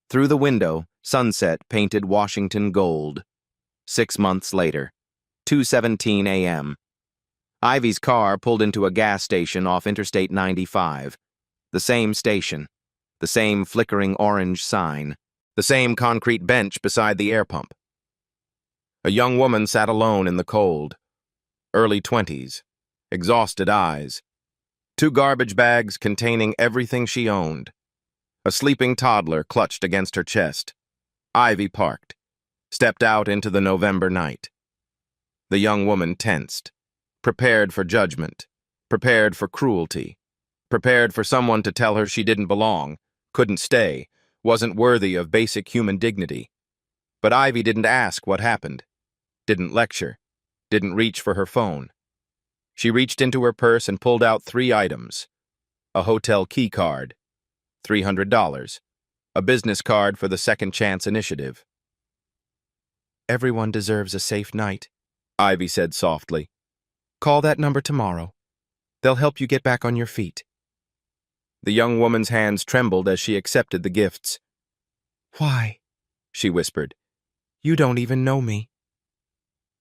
Speaker 1: Through the window, sunset painted Washington gold. 6 months later, 2:17 a.m. Ivy's car pulled into a gas station off Interstate 95. The same station, the same flickering orange sign, the same concrete bench beside the air pump. A young woman sat alone in the cold. Early 20s, exhausted eyes. 2 garbage bags containing everything she owned. A sleeping toddler clutched against her chest. Ivy parked, stepped out into the November night. The young woman tensed, prepared for judgment, prepared for cruelty, prepared for someone to tell her she didn't belong, couldn't stay, wasn't worthy of basic human dignity. But Ivy didn't ask what happened, didn't lecture, didn't reach for her phone. She reached into her purse and pulled out 3 items: a hotel key card, $300, a business card for the Second Chance Initiative. "Everyone deserves a safe night," Ivy said softly. "Call that number tomorrow. They'll help you get back on your feet." The young woman's hands trembled as she accepted the gifts. "Why?" she whispered. "You don't even know me."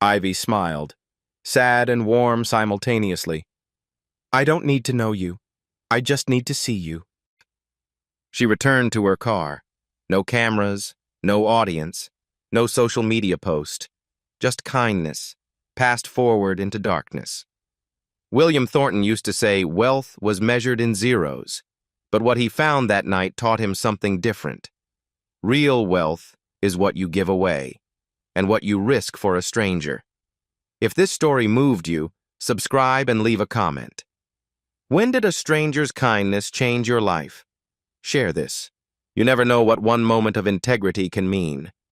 Speaker 1: Ivy smiled, sad and warm simultaneously. "I don't need to know you. I just need to see you." She returned to her car. No cameras, no audience, no social media post. Just kindness, passed forward into darkness. William Thornton used to say wealth was measured in zeros, but what he found that night taught him something different. Real wealth is what you give away, and what you risk for a stranger. If this story moved you, subscribe and leave a comment. When did a stranger's kindness change your life? Share this. You never know what one moment of integrity can mean.